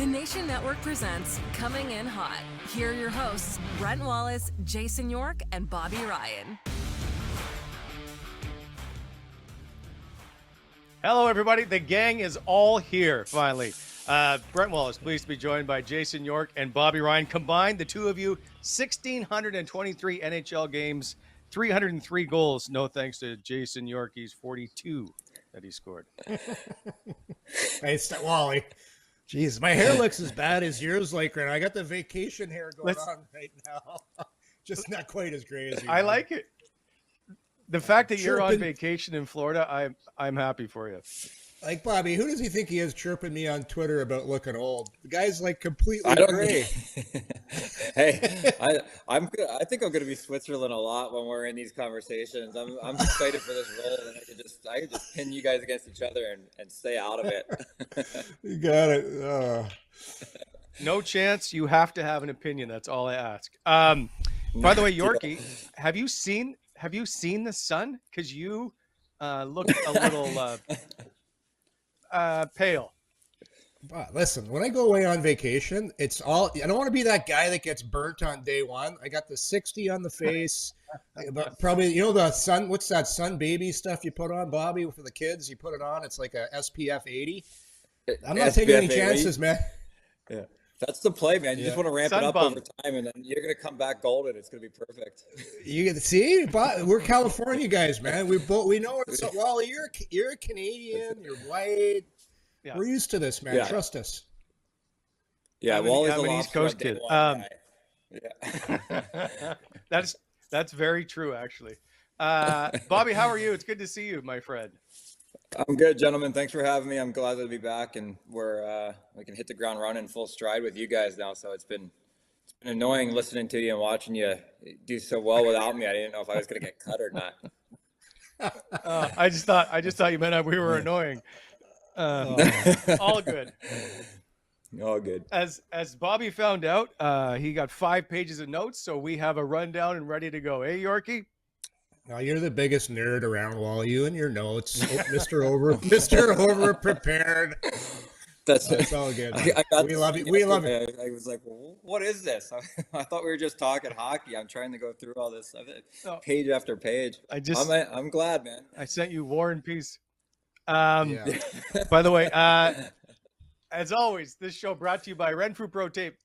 The Nation Network presents Coming in Hot. Here are your hosts, Brent Wallace, Jason York, and Bobby Ryan. Hello, everybody. The gang is all here, finally. Brent Wallace, pleased to be joined by Jason York and Bobby Ryan. Combined, the two of you, 1,623 NHL games, 303 goals. No thanks to Jason Yorkie's 42 that he scored. Hey, Wally. Jeez, my hair looks as bad as yours, like right now. I got the vacation hair going on right now. Just not quite as gray as you. I like it. The fact that you're on vacation in Florida, I'm happy for you. Like, Bobby, who does he think he is chirping me on Twitter about looking old? The guy's like completely gray. Hey, I'm good. I think I'm going to be Switzerland a lot when we're in these conversations. I'm excited for this role, and I could just pin you guys against each other and stay out of it. You got it. No chance. You have to have an opinion. That's all I ask. By the way, Yorkie, have you seen the sun? Because you look a little pale. Listen, when I go away on vacation, I don't want to be that guy that gets burnt on day one. I got the 60 on the face. Probably, the sun, what's that sun baby stuff you put on, Bobby, for the kids? You put it on. It's like a SPF 80. I'm not taking any chances, man. Yeah. That's the play, man. You just want to ramp it up Sunbump. over time, and then you're going to come back golden. It's going to be perfect. You see, we're California guys, man. We know it's. Well, you're a Canadian. You're white. Yeah. We're used to this, man. Yeah. Trust us. Yeah, Wally's an East Coast kid. Yeah. That's very true, actually. Bobby, how are you? It's good to see you, my friend. I'm good, gentlemen. Thanks for having me. I'm glad to be back, and we can hit the ground running full stride with you guys now. So it's been annoying listening to you and watching you do so well without me. I didn't know if I was going to get cut or not. I just thought you meant we were annoying. All good. All good. As Bobby found out, he got 5 pages of notes, so we have a rundown and ready to go. Hey, Yorkie? No, you're the biggest nerd around, Wall. You and your notes, Mr. Over prepared. That's all good. We love you. We love it. I was like, well, what is this? I thought we were just talking hockey. I'm trying to go through all this page after page. I'm glad, man. I sent you War and Peace. By the way, as always, this show brought to you by Renfrew Pro Tape.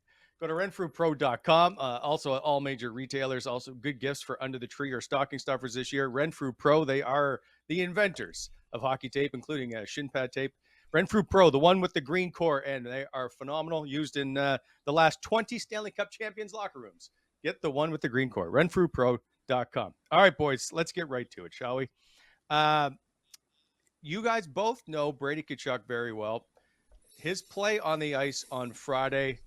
Go to renfrewpro.com. Also, at all major retailers. Also, good gifts for under the tree or stocking stuffers this year. Renfrew Pro, they are the inventors of hockey tape, including shin pad tape. Renfrew Pro, the one with the green core, and they are phenomenal. Used in the last 20 Stanley Cup champions locker rooms. Get the one with the green core. renfrewpro.com. All right, boys, let's get right to it, shall we? You guys both know Brady Tkachuk very well. His play on the ice on Friday,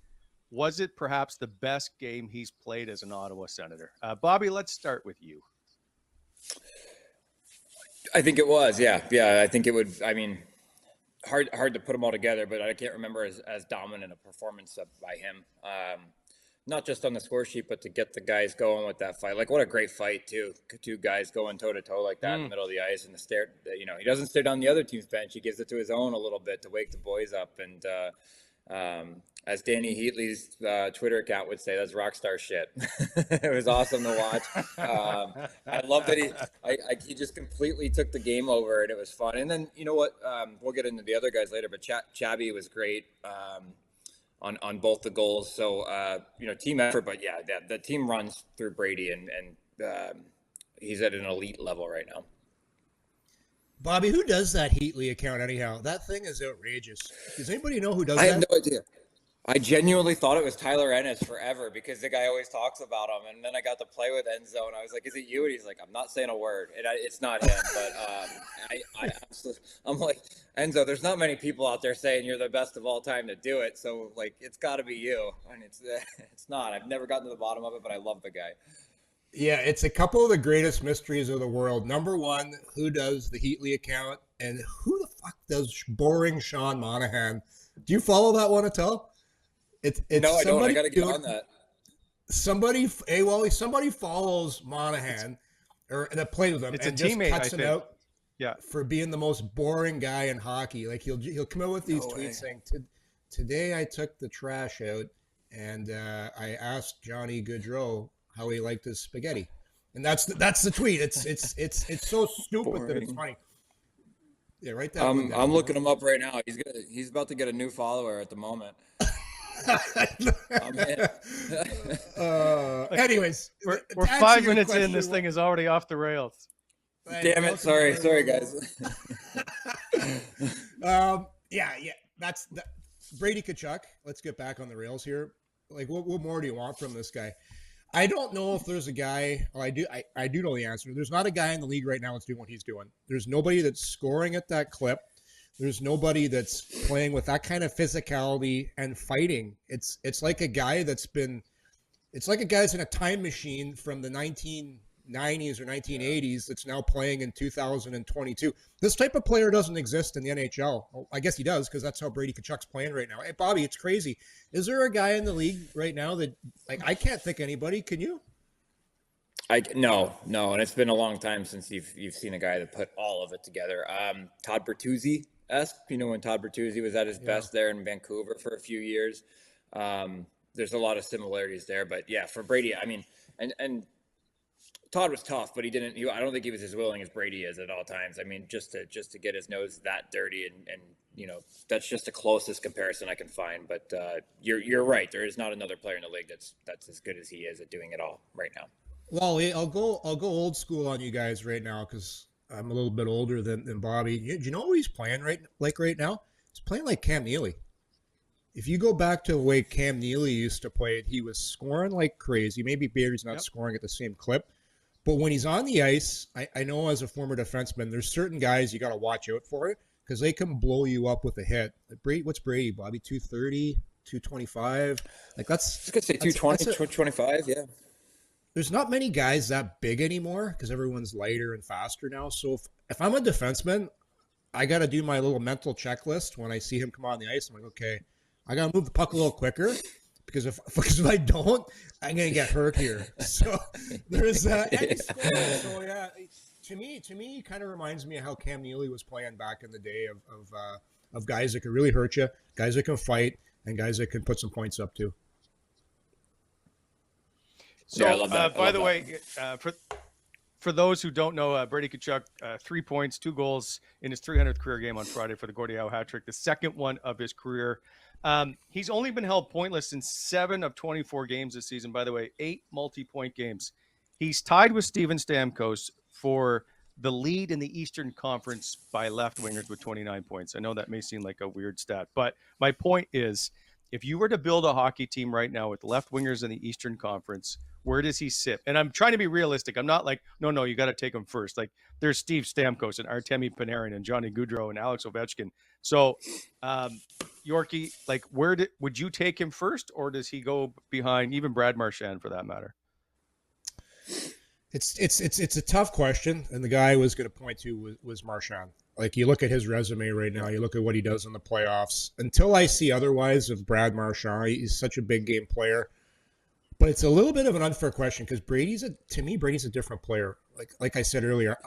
was it perhaps the best game he's played as an Ottawa Senator? Bobby, let's start with you. I think it was, yeah. I think it would. I mean, hard to put them all together, but I can't remember as dominant a performance by him. Not just on the score sheet, but to get the guys going with that fight. Like, what a great fight, too. Two guys going toe-to-toe like that in the middle of the ice. And he doesn't stay down the other team's bench. He gives it to his own a little bit to wake the boys up. And as Danny Heatley's Twitter account would say, that's rock star shit. It was awesome to watch. I love that he just completely took the game over, and it was fun. And then, you know what? We'll get into the other guys later, but Chabot was great. On both the goals. So, team effort, but yeah, the team runs through Brady and he's at an elite level right now. Bobby, who does that Heatley account anyhow? That thing is outrageous. Does anybody know who does that? I have no idea. I genuinely thought it was Tyler Ennis forever because the guy always talks about him. And then I got to play with Enzo, and I was like, "Is it you?" And he's like, "I'm not saying a word." And it's not him, but I'm like, Enzo, there's not many people out there saying you're the best of all time to do it. So like, it's got to be you. And it's not. I've never gotten to the bottom of it, but I love the guy. Yeah, it's a couple of the greatest mysteries of the world. Number one, who does the Heatley account, and who the fuck does boring Sean Monahan? Do you follow that one at all? It's no, I don't. I got to get on that. Somebody follows Monahan or that played with him. It's and a teammate, just cuts him out. Yeah, for being the most boring guy in hockey. Like he'll come out with these tweets saying today I took the trash out and I asked Johnny Gaudreau how he liked his spaghetti. And that's the tweet. It's so stupid that it's funny. Yeah, right there. I'm looking him up right now. He's about to get a new follower at the moment. Anyways, we're 5 minutes in. This thing is already off the rails. Damn it! Sorry, guys. Yeah. That's Brady Tkachuk. Let's get back on the rails here. Like, what more do you want from this guy? I don't know if there's a guy. Well, I do know the answer. There's not a guy in the league right now that's doing what he's doing. There's nobody that's scoring at that clip. There's nobody that's playing with that kind of physicality and fighting. It's like a guy that's been. It's like a guy's in a time machine from the 1990s or 1980s that's now playing in 2022. This type of player doesn't exist in the NHL. Well, I guess he does because that's how Brady Tkachuk's playing right now. Hey, Bobby, it's crazy. Is there a guy in the league right now that, like, I can't think anybody? Can you? No, and it's been a long time since you've seen a guy that put all of it together. Todd Bertuzzi-esque, when Todd Bertuzzi was at his best there in Vancouver for a few years. There's a lot of similarities there, but yeah, for Brady, I mean, and Todd was tough, but I don't think he was as willing as Brady is at all times. I mean, just to get his nose that dirty and that's just the closest comparison I can find. But you're right. There is not another player in the league that's as good as he is at doing it all right now. Well, I'll go old school on you guys right now because I'm a little bit older than Bobby. Do you know who he's playing right now? He's playing like Cam Neely. If you go back to the way Cam Neely used to play it, he was scoring like crazy. Maybe Barry's not scoring at the same clip. But when he's on the ice, I know as a former defenseman, there's certain guys you got to watch out for it because they can blow you up with a hit. What's Brady, Bobby? 230, 225? Like that's. I was going to say 220, 225, yeah. There's not many guys that big anymore because everyone's lighter and faster now. So if I'm a defenseman, I got to do my little mental checklist when I see him come on the ice. I'm like, okay, I got to move the puck a little quicker. Because if I don't, I'm gonna get hurt here. So there's that. So yeah, to me, it kind of reminds me of how Cam Neely was playing back in the day of guys that could really hurt you, guys that can fight, and guys that can put some points up too. So, I love that. By the way, for those who don't know, Brady Tkachuk, 3 points, 2 goals in his 300th career game on Friday for the Gordie Howe hat trick, the second one of his career. He's only been held pointless in 7 of 24 games this season, by the way, 8 multi-point games. He's tied with Steven Stamkos for the lead in the Eastern Conference by left wingers with 29 points. I know that may seem like a weird stat, but my point is, if you were to build a hockey team right now with left wingers in the Eastern Conference, where does he sit? And I'm trying to be realistic. I'm not like, no, you got to take him first. Like, there's Steve Stamkos and Artemi Panarin and Johnny Gaudreau and Alex Ovechkin. So, Yorkie, like, would you take him first, or does he go behind even Brad Marchand for that matter? It's a tough question, and the guy I was going to point to was Marchand. Like, you look at his resume right now, you look at what he does in the playoffs. Until I see otherwise of Brad Marchand, he's such a big game player. But it's a little bit of an unfair question because Brady's a different player. Like I said earlier,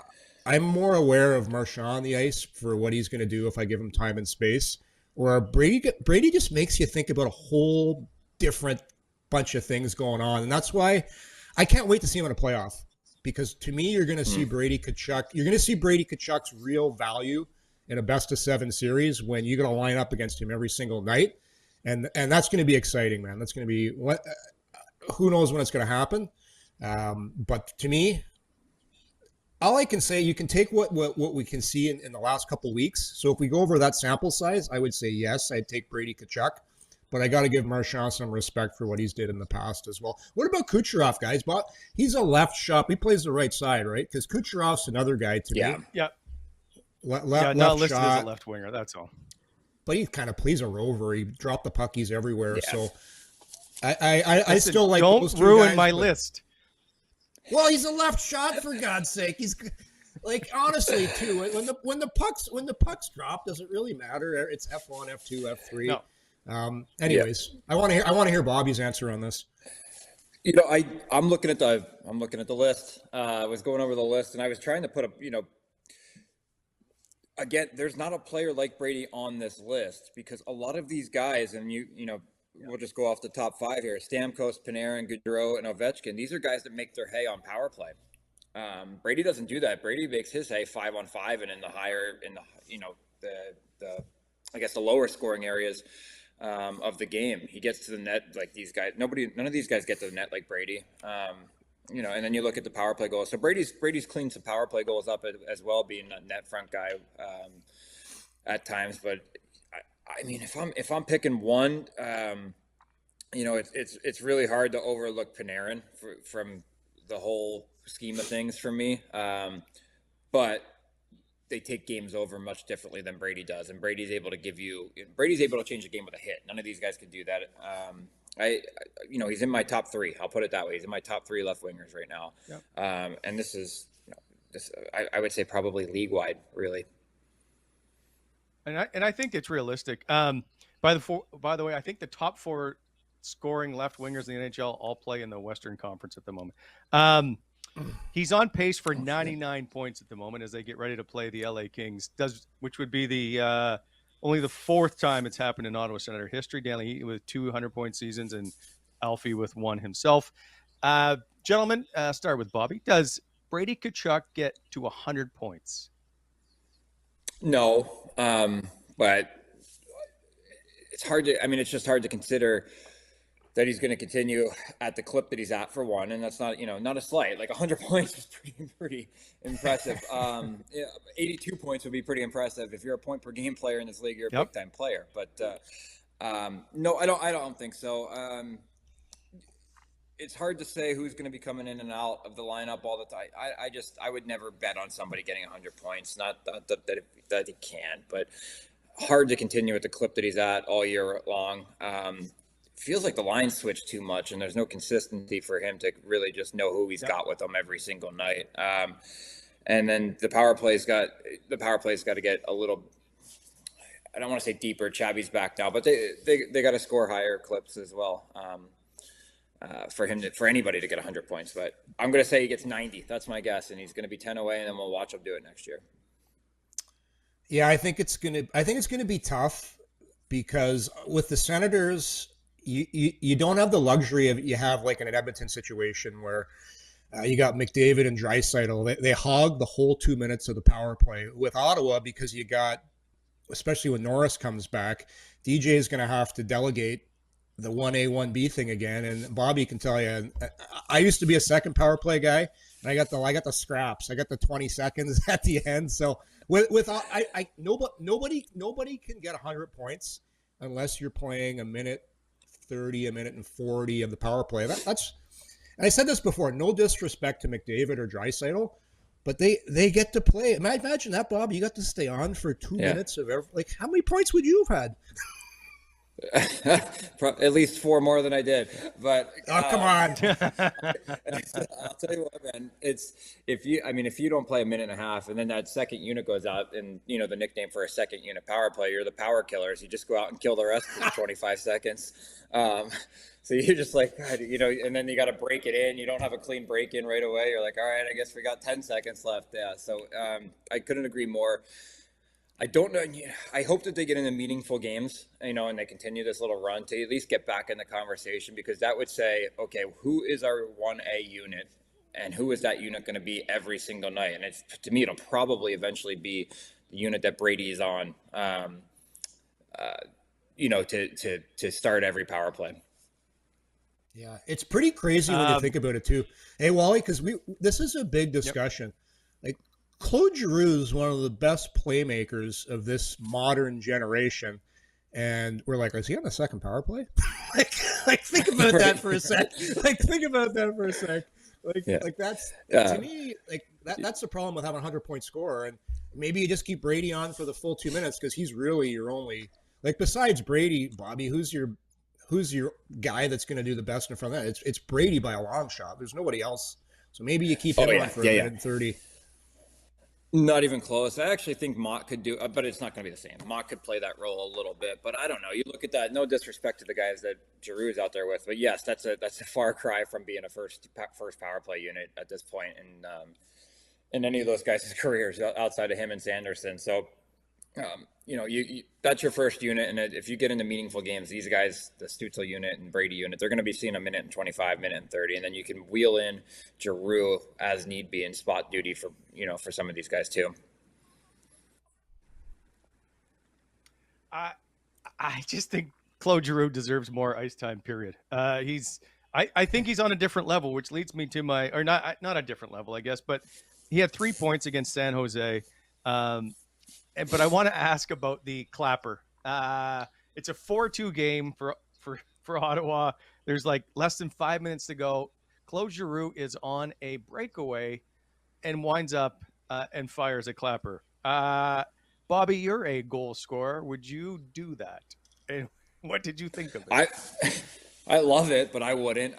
I'm more aware of Marchand on the ice for what he's going to do if I give him time and space. Or Brady just makes you think about a whole different bunch of things going on, and that's why I can't wait to see him in a playoff. Because to me, you're going to see Brady Tkachuk. You're going to see Brady Tkachuk's real value in a best-of-7 series when you're going to line up against him every single night, and that's going to be exciting, man. That's going to be what. Who knows when it's going to happen? But to me, all I can say, you can take what we can see in the last couple of weeks. So if we go over that sample size, I would say yes, I'd take Brady Tkachuk. But I got to give Marchand some respect for what he's did in the past as well. What about Kucherov, guys? But he's a left shot. He plays the right side, right? Because Kucherov's another guy to me. Yeah. Left not listed shot, as a left winger. That's all. But he kind of plays a rover. He dropped the puck. He's everywhere. Yeah. So I still like. Don't those two ruin guys, my list. Well, he's a left shot, for God's sake. He's like, honestly, too. When the pucks drop, does it really matter? It's F1, F2, F3. No. Anyways, I want to hear Bobby's answer on this. I'm looking at the list. I was going over the list, and I was trying to put again, there's not a player like Brady on this list because a lot of these guys, and we'll just go off the top 5 here: Stamkos, Panarin, Gaudreau, and Ovechkin. These are guys that make their hay on power play. Brady doesn't do that. Brady makes his hay 5-on-5 and in the lower scoring areas of the game. He gets to the net like these guys. None of these guys get to the net like Brady. And then you look at the power play goals. So Brady's cleaned some power play goals up as well, being a net front guy at times. But I mean, if I'm picking one, it's really hard to overlook Panarin from the whole scheme of things for me. But they take games over much differently than Brady does, and Brady's able to change a game with a hit. None of these guys can do that. He's in my top 3. I'll put it that way. He's in my top 3 left wingers right now. Yep. And this is, I would say probably league wide, really. And I think it's realistic. By the way, I think the top 4 scoring left wingers in the NHL all play in the Western Conference at the moment. He's on pace for 99 points at the moment as they get ready to play the LA Kings, which would be the only the 4th time it's happened in Ottawa Senator history. Daly with 200-point seasons and Alfie with 1 himself. Gentlemen, start with Bobby. Does Brady Tkachuk get to 100 points? No, but it's hard to. I mean, it's just hard to consider that he's going to continue at the clip that he's at, for one, and that's not not a slight. Like 100 points is pretty impressive. 82 points would be pretty impressive. If you're a point per game player in this league, you're a big time player. But no, I don't think so. It's hard to say who's going to be coming in and out of the lineup all the time. I would never bet on somebody getting 100 points. Not that he can, but hard to continue at the clip that he's at all year long. Feels like the line switched too much, and there's no consistency for him to really just know who he's got with him every single night. And then the power play's got to get a little. I don't want to say deeper. Chavy's back now, but they got to score higher clips as well for anybody to get 100 points. But I'm going to say he gets 90. That's my guess, and he's going to be 10 away, and then we'll watch him do it next year. Yeah, I think it's gonna be tough because with the Senators, you don't have the luxury of you have like in an Edmonton situation where you got McDavid and Draisaitl. They hog the whole 2 minutes of the power play. With Ottawa, because you got, especially when Norris comes back, DJ is going to have to delegate the 1A, 1B thing again. And Bobby can tell you, I used to be a second power play guy, and I got the scraps. I got the 20 seconds at the end. So nobody can get 100 points unless you're playing a minute 30, a minute and 40 of the power play. That's, and I said this before, no disrespect to McDavid or Draisaitl, but they get to play. Imagine that, Bob. You got to stay on for 2 minutes of how many points would you have had? At least 4 more than I did. But come on. I'll tell you what, man. It's if you don't play a minute and a half, and then that second unit goes out, and the nickname for a second unit power play, you're the power killers. You just go out and kill the rest in 25 seconds. So you're just like, God, and then you got to break it in. You don't have a clean break in right away. You're like, all right, I guess we got 10 seconds left. Yeah. So I couldn't agree more. I don't know. I hope that they get into meaningful games, and they continue this little run to at least get back in the conversation, because that would say, okay, who is our 1A unit, and who is that unit going to be every single night? And to me, it'll probably eventually be the unit that Brady is on, to start every power play. Yeah, it's pretty crazy when you think about it too. Hey, Wally, because this is a big discussion. Like, Claude Giroux is one of the best playmakers of this modern generation, and we're like, is he on the second power play? like think about that for a sec. Like that's to me, like that's the problem with having a 100-point scorer, and maybe you just keep Brady on for the full 2 minutes because he's really your only, like, besides Brady, Bobby, who's your guy that's going to do the best in front of that? It's Brady by a long shot. There's nobody else. So maybe you keep him on for a minute and 30. Not even close. I actually think Mott could do, but it's not going to be the same. Mott could play that role a little bit, but I don't know. You look at that. No disrespect to the guys that Giroux is out there with, but yes, that's a far cry from being a first power play unit at this point in any of those guys' careers outside of him and Sanderson. So that's your first unit, and if you get into meaningful games, these guys, the Stützle unit and Brady unit, they're going to be seeing a minute and 25, minute and 30, and then you can wheel in Giroux as need be in spot duty for some of these guys too. I just think Claude Giroux deserves more ice time. Period. I think he's on a different level, which leads me to not a different level, I guess, but he had 3 points against San Jose. But I want to ask about the clapper. It's a 4-2 game for Ottawa. There's like less than 5 minutes to go. Claude Giroux is on a breakaway and winds up and fires a clapper. Bobby, you're a goal scorer. Would you do that? And what did you think of it? I love it, but I wouldn't.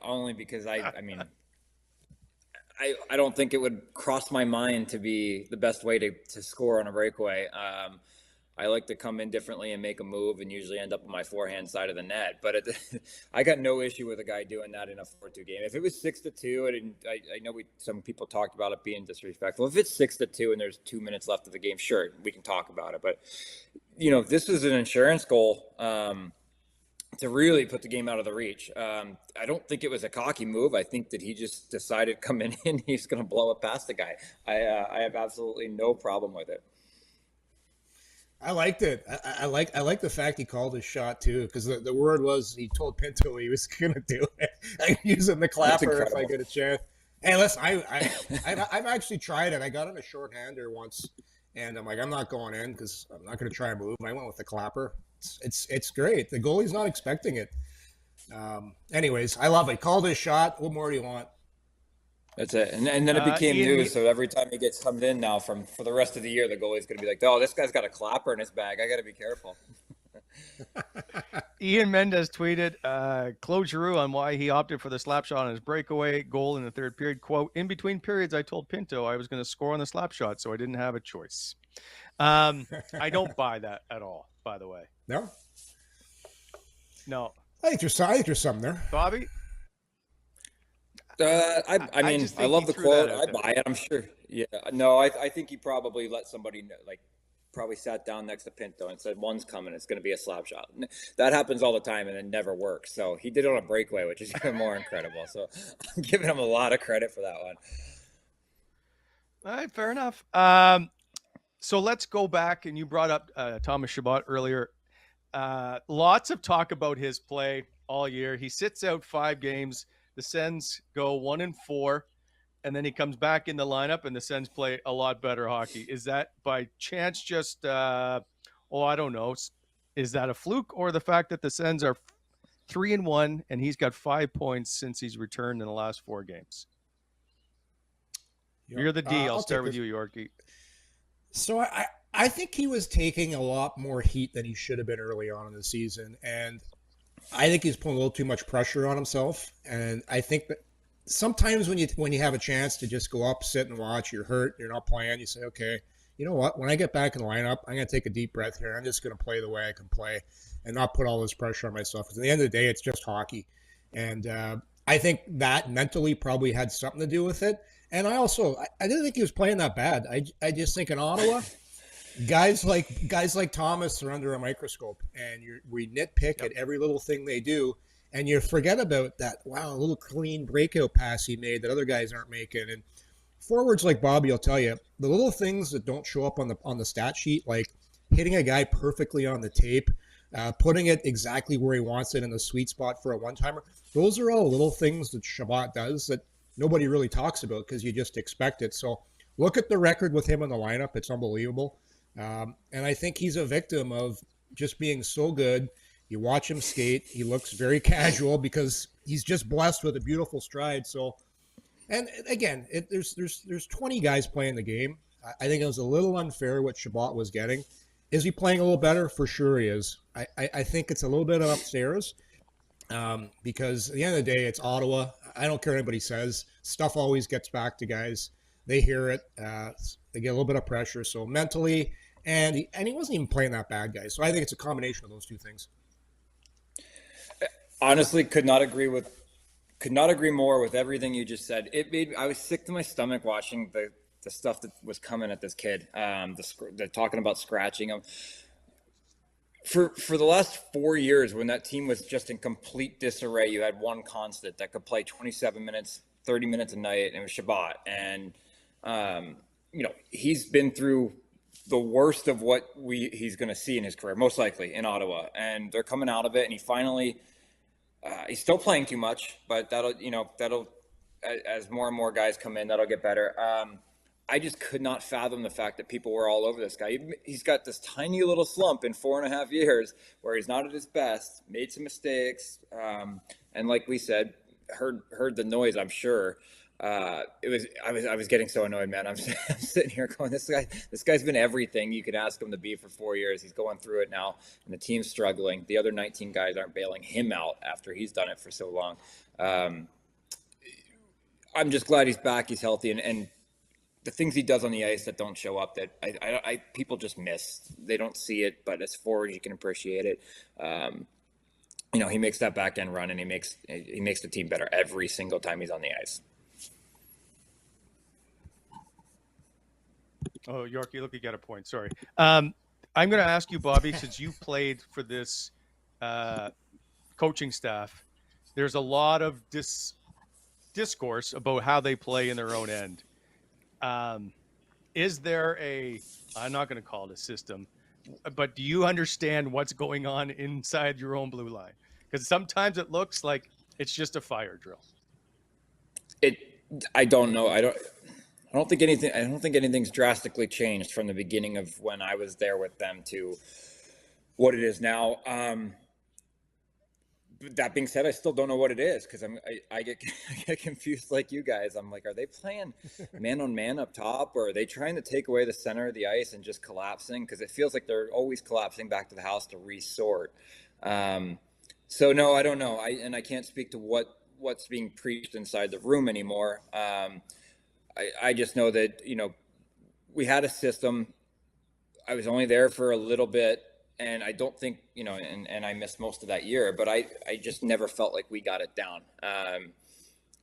Only because I don't think it would cross my mind to be the best way to score on a breakaway. I like to come in differently and make a move and usually end up on my forehand side of the net. But I got no issue with a guy doing that in a 4-2 game. If it was 6-2, and I know some people talked about it being disrespectful. If it's 6-2 and there's 2 minutes left of the game, sure, we can talk about it. But, this is an insurance goal to really put the game out of the reach. I don't think it was a cocky move. I think that he just decided coming in, he's going to blow it past the guy. I have absolutely no problem with it. I liked it. I like the fact he called his shot too, because the word was he told Pinto he was going to do it. I'm using the clapper if I get a chance. Hey, listen, I've actually tried it. I got in a shorthander once, and I'm like, I'm not going in because I'm not going to try a move. I went with the clapper. It's great. The goalie's not expecting it. Anyways, I love it. Called his shot. What more do you want? That's it. And then it became news. So every time he comes in now for the rest of the year, the goalie's going to be like, oh, this guy's got a clapper in his bag. I got to be careful. Ian Mendes tweeted Claude Giroux on why he opted for the slap shot on his breakaway goal in the third period. Quote, in between periods, I told Pinto I was going to score on the slap shot, so I didn't have a choice. I don't buy that at all, by the way. No? No. I think there's something there. Bobby? I mean, I love the quote. I buy it. I'm sure. Yeah. No, I think he probably let somebody know, probably sat down next to Pinto and said, one's coming. It's going to be a slap shot. That happens all the time and it never works. So he did it on a breakaway, which is even more incredible. So I'm giving him a lot of credit for that one. All right. Fair enough. So let's go back. And you brought up Thomas Chabot earlier. Lots of talk about his play all year. He sits out 5 games. The Sens go 1-4, and then he comes back in the lineup, and the Sens play a lot better hockey. Is that by chance just, I don't know. Is that a fluke, or the fact that the Sens are 3-1, and he's got 5 points since he's returned in the last 4 games? Yep. You're the D. I'll start with you, Yorkie. So I think he was taking a lot more heat than he should have been early on in the season, and I think he's putting a little too much pressure on himself. And I think that sometimes when you have a chance to just go up, sit and watch, you're hurt, you're not playing, you say, okay, you know what? When I get back in the lineup, I'm going to take a deep breath here. I'm just going to play the way I can play and not put all this pressure on myself. Because at the end of the day, it's just hockey. And I think that mentally probably had something to do with it. And I didn't think he was playing that bad. I just think in Ottawa, guys like Thomas are under a microscope, and we nitpick at every little thing they do, and you forget about that. Wow, a little clean breakout pass he made that other guys aren't making. And forwards like Bobby will tell you, the little things that don't show up on the stat sheet, like hitting a guy perfectly on the tape, putting it exactly where he wants it in the sweet spot for a one-timer. Those are all little things that Chabot does that nobody really talks about because you just expect it. So look at the record with him in the lineup. It's unbelievable. And I think he's a victim of just being so good. You watch him skate. He looks very casual because he's just blessed with a beautiful stride. So, and again, there's 20 guys playing the game. I think it was a little unfair what Chabot was getting. Is he playing a little better? For sure he is. I think it's a little bit upstairs because at the end of the day, it's Ottawa. I don't care what anybody says. Stuff always gets back to guys. They hear it. They get a little bit of pressure. So mentally, and he wasn't even playing that bad, guys. So I think it's a combination of those two things. Honestly, could not agree more with everything you just said. I was sick to my stomach watching the the stuff that was coming at this kid. They're talking about scratching him. For the last 4 years, when that team was just in complete disarray, you had one constant that could play 27 minutes, 30 minutes a night, and it was Chabot. And, he's been through the worst of what he's going to see in his career, most likely in Ottawa. And they're coming out of it, and he finally he's still playing too much, but that'll as more and more guys come in, that'll get better. I just could not fathom the fact that people were all over this guy. He's got this tiny little slump in 4.5 years where he's not at his best, made some mistakes, and like we said, heard the noise. I'm sure I was getting so annoyed, man. I'm sitting here going, this guy's been everything you could ask him to be for 4 years. He's going through it now, and the team's struggling. The other 19 guys aren't bailing him out after he's done it for so long. I'm just glad he's back. He's healthy, and the things he does on the ice that don't show up that I people just miss. They don't see it, but as forward you can appreciate it. He makes that back end run, and he makes the team better every single time he's on the ice. Oh, Yorkie, look, you got a point. Sorry. I'm going to ask you, Bobby, since you played for this coaching staff, there's a lot of discourse about how they play in their own end. Is there I'm not going to call it a system, but do you understand what's going on inside your own blue line? Because sometimes it looks like it's just a fire drill. I don't know. I don't think anything's drastically changed from the beginning of when I was there with them to what it is now. That being said, I still don't know what it is because I get confused like you guys. I'm like, are they playing man on man up top, or are they trying to take away the center of the ice and just collapsing? Because it feels like they're always collapsing back to the house to resort. So no, I don't know. I can't speak to what's being preached inside the room anymore. I just know that we had a system. I was only there for a little bit. And I don't think, and I missed most of that year, but I just never felt like we got it down.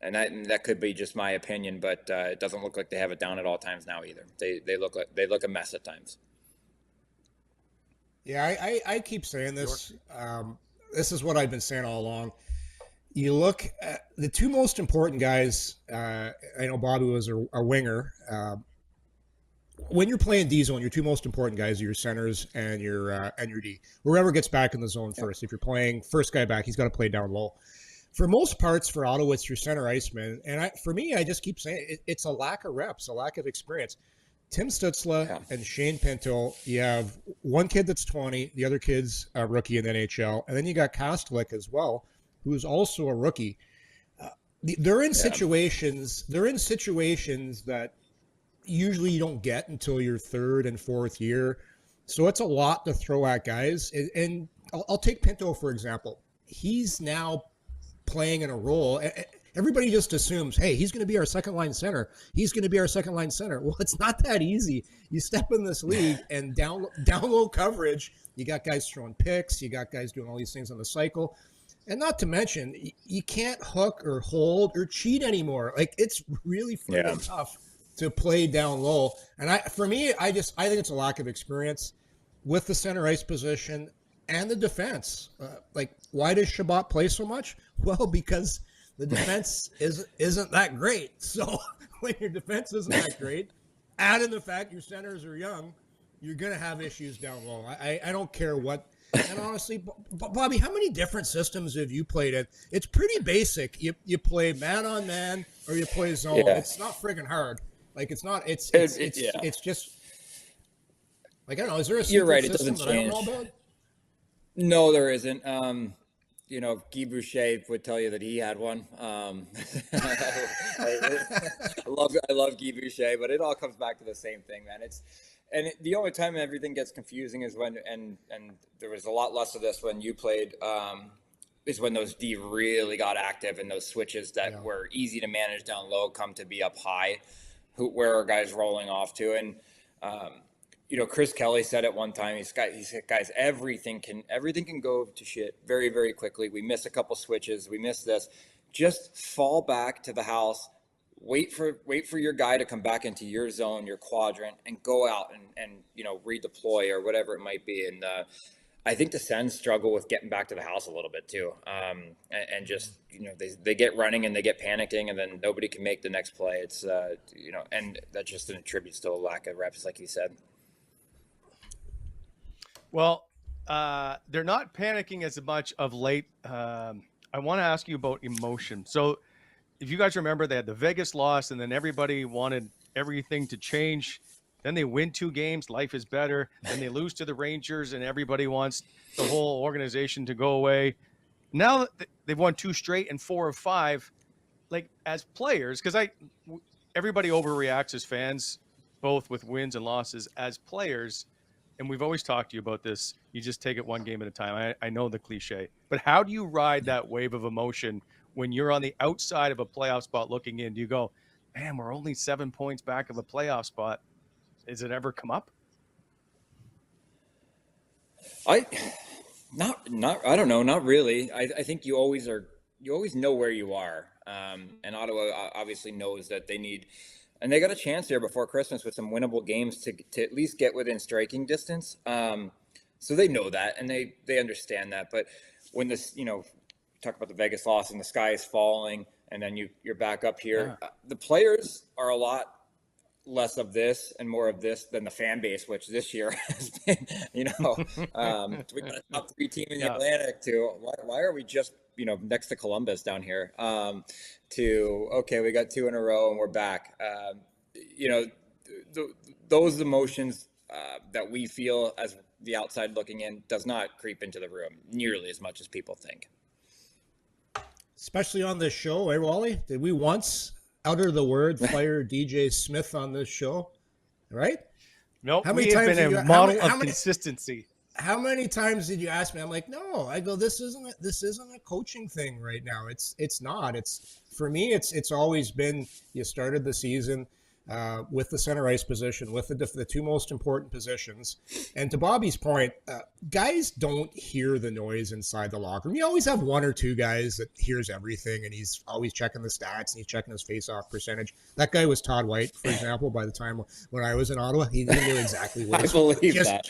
And that could be just my opinion, but it doesn't look like they have it down at all times now either. They look a mess at times. Yeah, I keep saying this. This is what I've been saying all along. You look at the two most important guys. I know Bobby was a winger. When you're playing D zone, your two most important guys are your centers and your D. Whoever gets back in the zone first. If you're playing first guy back, he's got to play down low. For most parts, for Ottawa, it's your center iceman. And for me, I just keep saying it's a lack of reps, a lack of experience. Tim Stützle and Shane Pinto, you have one kid that's 20, the other kid's a rookie in the NHL, and then you got Kostelik as well, who's also a rookie. They're in situations that usually you don't get until your third and fourth year. So it's a lot to throw at guys. And I'll take Pinto, for example. He's now playing in a role. Everybody just assumes, hey, he's going to be our second line center. He's going to be our second line center. Well, it's not that easy. You step in this league and down low coverage, you got guys throwing picks. You got guys doing all these things on the cycle. And not to mention, you can't hook or hold or cheat anymore. Like, it's really freaking tough to play down low. And I think it's a lack of experience with the center ice position and the defense. Why does Chabot play so much? Well, because the defense isn't that great. So when your defense isn't that great, add in the fact your centers are young, you're going to have issues down low. I don't care what. And honestly, Bobby, how many different systems have you played in? It's pretty basic. You play man on man or you play zone. Yeah. It's not friggin' hard. Like, it's not. It's just like, I don't know. Is there a You're right. It system doesn't that change. I don't know about? No, there isn't. Guy Boucher would tell you that he had one. I love Guy Boucher, but it all comes back to the same thing, man. The only time everything gets confusing is when, and there was a lot less of this when you played, is when those D really got active and those switches that were easy to manage down low come to be up high, where are guys rolling off to. And, Chris Kelly said at one time, he said, guys, everything can go to shit very, very quickly. We miss a couple switches. We miss this. Just fall back to the house, wait for your guy to come back into your zone, your quadrant, and go out and redeploy or whatever it might be. And I think the Sens struggle with getting back to the house a little bit too, and just they get running and they get panicking, and then nobody can make the next play. It's and that just attributes to a lack of reps, like you said. Well, they're not panicking as much of late. I want to ask you about emotion. So if you guys remember, they had the Vegas loss, and then everybody wanted everything to change. Then they win 2 games, life is better. Then they lose to the Rangers, and everybody wants the whole organization to go away. Now that they've won 2 straight and 4 of 5, like as players, because everybody overreacts as fans, both with wins and losses. As players, and we've always talked to you about this, you just take it one game at a time. I know the cliche, but how do you ride that wave of emotion when you're on the outside of a playoff spot looking in? Do you go, man, we're only 7 points back of a playoff spot? Does it ever come up? I don't know, not really. I think you always know where you are. And Ottawa obviously knows that they need, and they got a chance here before Christmas with some winnable games to at least get within striking distance. So they know that, and they understand that. But when this, talk about the Vegas loss and the sky is falling, and then you're back up here, the players are a lot less of this and more of this than the fan base, which this year has been, we got a top 3 team in the Atlantic to why are we just, next to Columbus down here, to, okay, we got 2 in a row and we're back. Those emotions that we feel as the outside looking in does not creep into the room nearly as much as people think. Especially on this show, eh, Wally? Did we once utter the word fire DJ Smith on this show? Right? Nope. How many we have times been a model of consistency. How many times did you ask me? I'm like, no. I go, this isn't a coaching thing right now. It's not. It's for me. It's always been. You started the season with the center ice position, with the 2 most important positions. And to Bobby's point, guys don't hear the noise inside the locker room. You always have 1 or 2 guys that hears everything, and he's always checking the stats and he's checking his face-off percentage. That guy was Todd White, for example. By the time when I was in Ottawa, he knew exactly what. I believe that.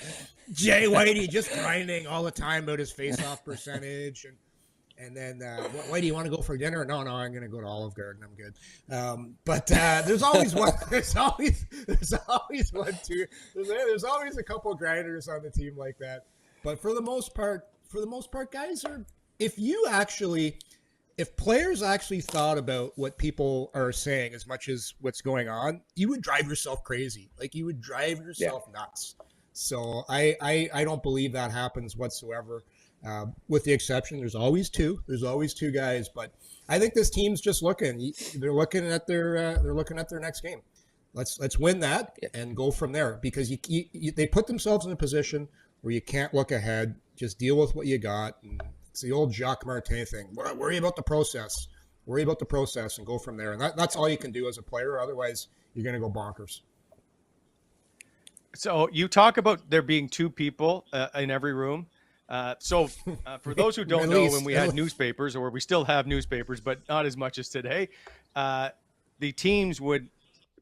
Jay Whitey just grinding all the time about his face-off percentage and then, why do you want to go for dinner? No, I'm going to go to Olive Garden. I'm good. But there's always one. There's always 1, 2. There's always a couple grinders on the team like that. But for the most part, guys are. If players actually thought about what people are saying as much as what's going on, you would drive yourself crazy. Like you would drive yourself nuts. So I don't believe that happens whatsoever. With the exception, there's always 2. There's always 2 guys, but I think this team's just looking. They're looking at their next game. Let's win that and go from there, because they put themselves in a position where you can't look ahead. Just deal with what you got. And it's the old Jacques Martin thing. Worry about the process. Worry about the process and go from there. And that's all you can do as a player. Otherwise, you're going to go bonkers. So you talk about there being 2 people in every room. So for those who don't know, when we had newspapers, or we still have newspapers, but not as much as today, the teams would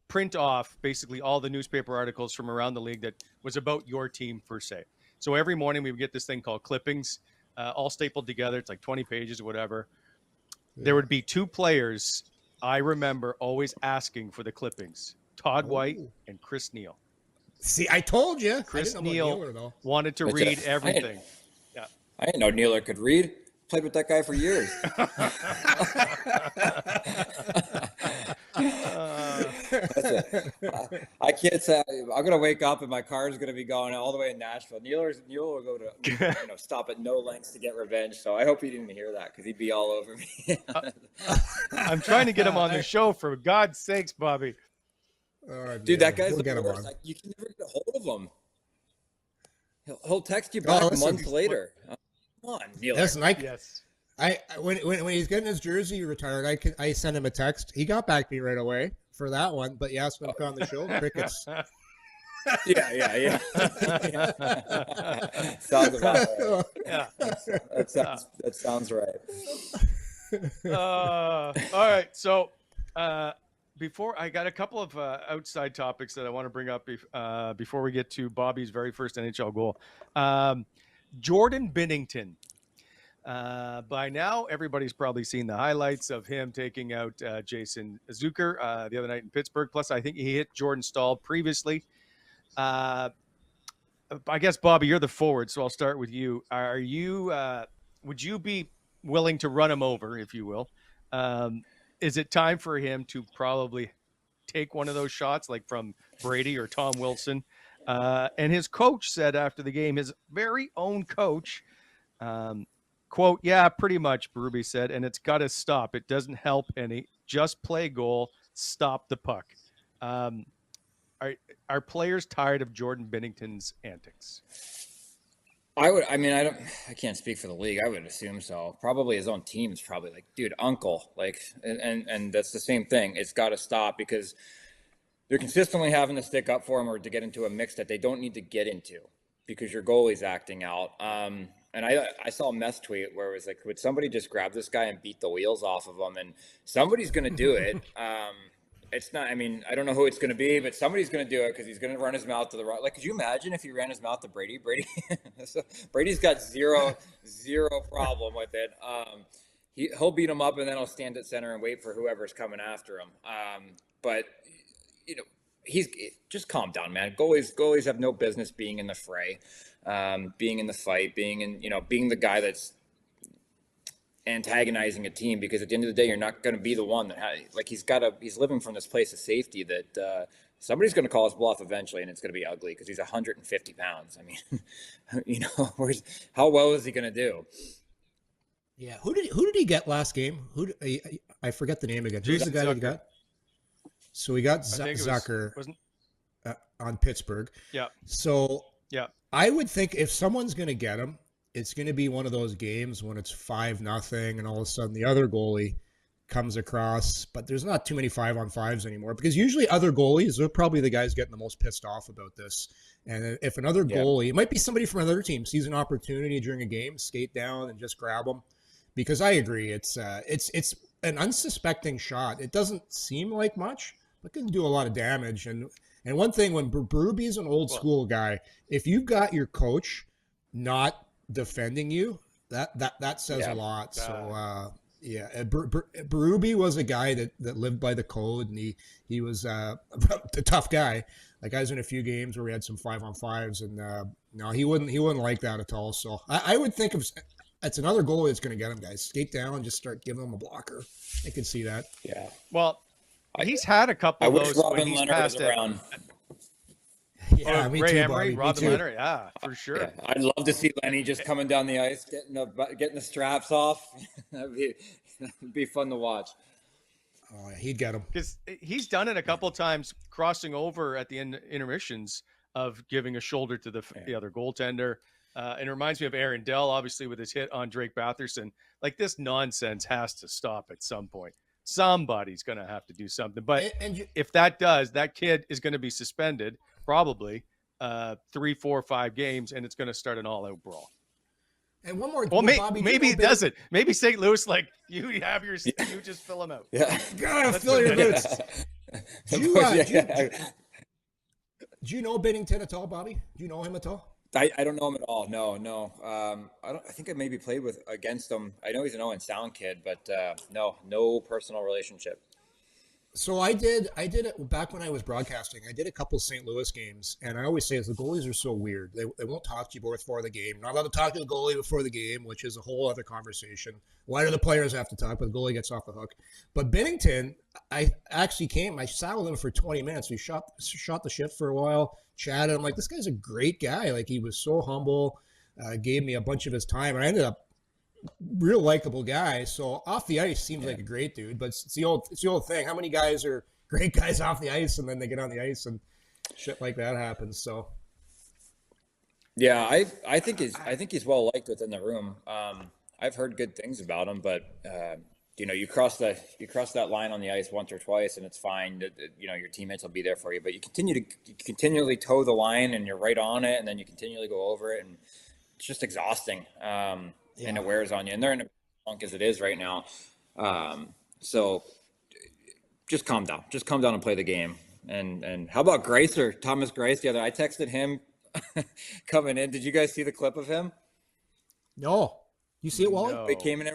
print off basically all the newspaper articles from around the league that was about your team per se. So every morning we would get this thing called clippings, all stapled together. It's like 20 pages or whatever. Yeah. There would be 2 players I remember always asking for the clippings, Todd White and Chris Neil. See, I told you. Chris Neil wanted to read everything. I didn't know NEILer could read. Played with that guy for years. I can't say. I'm gonna wake up and my car is gonna be going all the way in Nashville. NEILer will go to stop at no lengths to get revenge. So I hope he didn't hear that, because he'd be all over me. I'm trying to get him on the show, for God's sakes, Bobby. Dude, that guy's the worst. Like, you can never get a hold of him. He'll text you back months later. Come on, NEILer. Listen, yes. When he's getting his jersey retired, I sent him a text. He got back to me right away for that one, but you asked him to come on the show. Crickets. Yeah. Sounds about right. Yeah. That sounds right. All right. So before I got a couple of outside topics that I want to bring up before we get to Bobby's very first NHL goal. Jordan Binnington. By now, everybody's probably seen the highlights of him taking out Jason Zucker the other night in Pittsburgh. Plus, I think he hit Jordan Staal previously. I guess, Bobby, you're the forward, so I'll start with you. Would you be willing to run him over, if you will? Is it time for him to probably take one of those shots, like from Brady or Tom Wilson? And his coach said after the game, his very own coach, quote, "Yeah, pretty much," Berube said, "and it's got to stop. It doesn't help any. Just play goal, stop the puck." Are players tired of Jordan Binnington's antics? I can't speak for the league. I would assume so. Probably his own team is probably like, dude, uncle, like, and that's the same thing. It's got to stop because they're consistently having to stick up for him or to get into a mix that they don't need to get into because your goalie's acting out. And I saw a mess tweet where it was like, would somebody just grab this guy and beat the wheels off of him? And somebody's going to do it. It's not, I don't know who it's going to be, but somebody's going to do it because he's going to run his mouth to the right. Like, could you imagine if he ran his mouth to Brady? Brady's got zero problem with it. He'll beat him up and then he'll stand at center and wait for whoever's coming after him. But, he's just calm down, man. Goalies have no business being in the fray, being in the fight, being the guy that's antagonizing a team, because at the end of the day, you're not going to be the one that he's living from this place of safety that somebody's going to call his bluff eventually, and it's going to be ugly because he's 150 pounds. How well is he going to do? Yeah, who did he get last game? I forget the name again. Who's the guy that he got? So we got Zucker on Pittsburgh. Yeah. So yeah, I would think if someone's going to get him, it's going to be one of those games when it's 5-0 and all of a sudden the other goalie comes across. But there's not too many 5-on-5s anymore because usually other goalies are probably the guys getting the most pissed off about this. And if another goalie, it might be somebody from another team, sees an opportunity during a game, skate down and just grab them. Because I agree, it's an unsuspecting shot. It doesn't seem like much, but can do a lot of damage. And one thing, when Berube is an old school guy, if you've got your coach not defending you, that says a lot. So Berube was a guy that lived by the code, and he was a tough guy. Like, I was in a few games where we had some 5-on-5s, and no, he wouldn't like that at all. So I would think of it's another goalie that's going to get him, guys. Skate down and just start giving him a blocker. I can see that. Yeah. Well, he's had a couple of those Robin when he's Leonard passed was around. Yeah, me Ray too, Emery, Bobby. Robin Leonard, yeah, for sure. Yeah. I'd love to see Lenny just coming down the ice, getting the straps off. That'd be fun to watch. Oh, he'd get him. Because he's done it a couple of times, crossing over at the intermissions of giving a shoulder to the other goaltender. And it reminds me of Aaron Dell, obviously, with his hit on Drake Batherson. Like, this nonsense has to stop at some point. Somebody's going to have to do something. But if that does, that kid is going to be suspended probably 3, 4, 5 games, and it's going to start an all-out brawl. And one more. Well, Bobby, maybe it doesn't. Maybe St. Louis, like, you have your, you just fill them out. Yeah, gotta fill your boots. Do you know Binnington at all, Bobby? Do you know him at all? I don't know him at all. No. I think I maybe played against him. I know he's an Owen Sound kid, but no personal relationship. So I did it back when I was broadcasting. I did a couple St. Louis games, and I always say the goalies are so weird. They won't talk to you before the game. Not allowed to talk to the goalie before the game, which is a whole other conversation. Why do the players have to talk, but the goalie gets off the hook? But Binnington, I sat with him for 20 minutes. We shot the shit for a while, chatted. I'm like, this guy's a great guy. Like, he was so humble, gave me a bunch of his time, and I ended up real likable guy. So off the ice seems like a great dude, but it's the old thing. How many guys are great guys off the ice and then they get on the ice and shit like that happens? So yeah, I think he's well liked within the room. I've heard good things about him, but you cross that line on the ice once or twice and it's fine. Your teammates will be there for you, but you continually toe the line and you're right on it, and then you continually go over it, and it's just exhausting. And it wears on you, and they're in a funk as it is right now. So just calm down. Just calm down and play the game. And how about Grice or Thomas Grice? I texted him coming in. Did you guys see the clip of him? No. You see it, Wally? No. He came in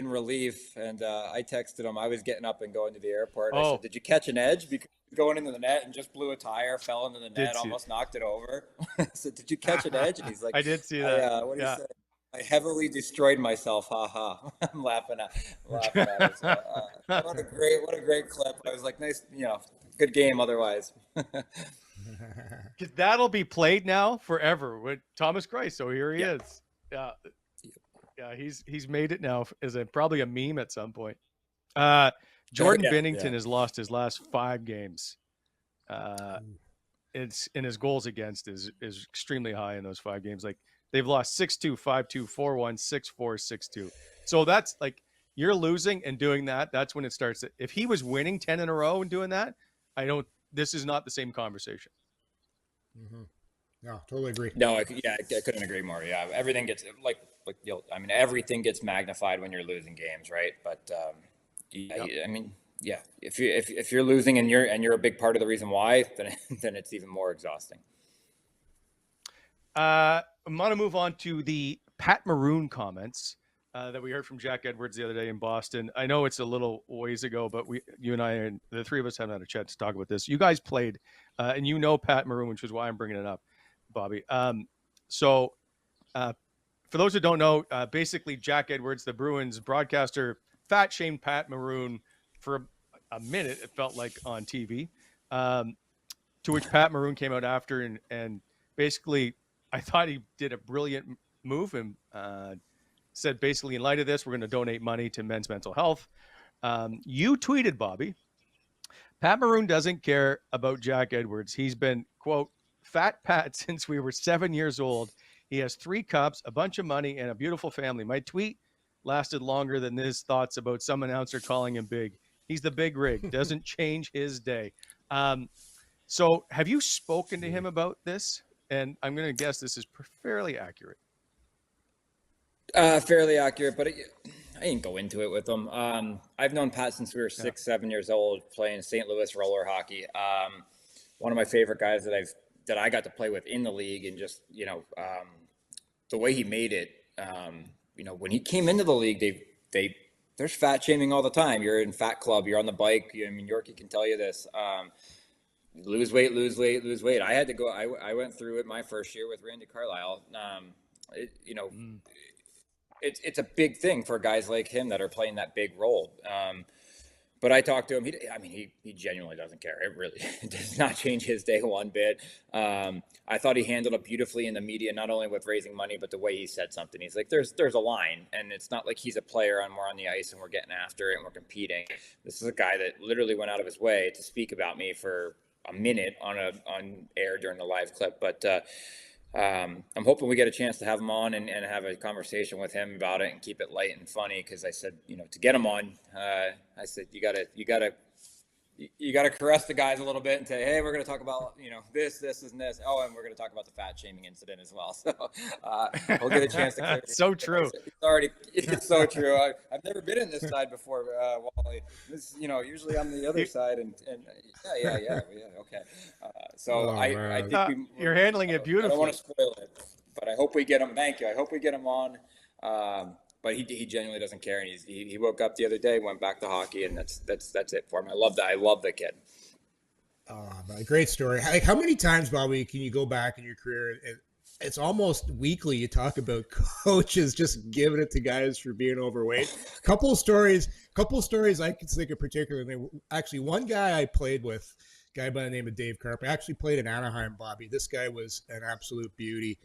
relief, and I texted him. I was getting up and going to the airport. I said, "Did you catch an edge? Because going into the net and just blew a tire, fell into the net, almost knocked it over." I said, "Did you catch an edge?" And he's like, I did see that. What did he say? I heavily destroyed myself. Ha ha. I'm laughing at it. So, what a great clip. I was like, nice, good game otherwise. That'll be played now forever with Thomas Grice. So here he is. Yeah, he's made it now as probably a meme at some point. Jordan Binnington has lost his last 5 games. It's in his goals against is extremely high in those 5 games. Like they've lost 6-2, 5-2, 4-1, 6-4, 6-2. So that's like you're losing and doing that. That's when it starts. If he was winning 10 in a row and doing that, this is not the same conversation. Mm-hmm. No, totally agree. No, I couldn't agree more. Yeah, everything gets everything gets magnified when you're losing games, right? But if you're losing and you're a big part of the reason why, then it's even more exhausting. I'm going to move on to the Pat Maroon comments that we heard from Jack Edwards the other day in Boston. I know it's a little ways ago, but you and I, and the three of us haven't had a chance to talk about this. You guys played, and Pat Maroon, which is why I'm bringing it up, Bobby. So for those who don't know, basically Jack Edwards, the Bruins broadcaster, fat shamed Pat Maroon for a minute, it felt like, on TV, to which Pat Maroon came out after and basically, I thought he did a brilliant move and said, basically, in light of this, we're going to donate money to men's mental health. You tweeted, Bobby, Pat Maroon doesn't care about Jack Edwards. He's been, quote, fat Pat since we were 7 years old. He has 3 cups, a bunch of money, and a beautiful family. My tweet lasted longer than his thoughts about some announcer calling him big. He's the big rig. Doesn't change his day. So have you spoken to him about this? And I'm going to guess this is fairly accurate. Fairly accurate, but I didn't go into it with him. I've known Pat since we were 6-7 years old, playing St. Louis roller hockey. One of my favorite guys that I got to play with in the league, and just the way he made it. When he came into the league, there's fat shaming all the time. You're in fat club. You're on the bike. Yorkie can tell you this. Lose weight, lose weight, lose weight. I had to go. I went through it my first year with Randy Carlyle. It's a big thing for guys like him that are playing that big role. But I talked to him. He genuinely doesn't care. It really does not change his day one bit. I thought he handled it beautifully in the media, not only with raising money, but the way he said something. He's like, there's a line, and it's not like he's a player and we're on the ice and we're getting after it and we're competing. This is a guy that literally went out of his way to speak about me for a minute on air during the live clip. But I'm hoping we get a chance to have him on and have a conversation with him about it and keep it light and funny. Cause I said, to get him on, I said, you gotta caress the guys a little bit and say, hey, we're going to talk about, this, and this. Oh, and we're going to talk about the fat shaming incident as well. So, we'll get a chance to. So true. It's so true. I've never been in this side before, Wally. This, usually I'm the other side and yeah. Okay. I think you're handling it beautifully. I don't want to spoil it, but I hope we get him. Thank you. I hope we get him on. But he genuinely doesn't care, and he woke up the other day, went back to hockey, and that's it for him. I love that. I love the kid. Great story. Like, how many times, Bobby, can you go back in your career? It's almost weekly. You talk about coaches just giving it to guys for being overweight. Couple stories I can think of particularly. Actually, one guy I played with, guy by the name of Dave Carp. I actually played in Anaheim, Bobby. This guy was an absolute beauty.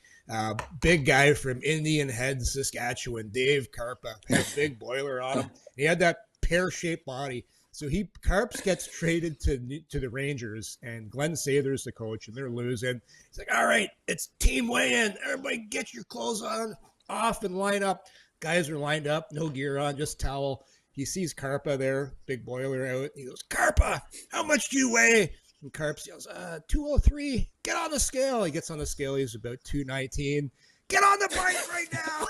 Big guy from Indian Head, Saskatchewan. Dave Carpa had a big boiler on him. He had that pear-shaped body. So Carps gets traded to the Rangers, and Glenn Sather's the coach, and they're losing. He's like, all right, it's team weigh-in. Everybody get your clothes on, off, and line up. Guys are lined up, no gear on, just towel. He sees Carpa there, big boiler out. He goes, Carpa, how much do you weigh? And Carps yells, 203. Get on the scale. He gets on the scale. He's about 219. Get on the bike right now.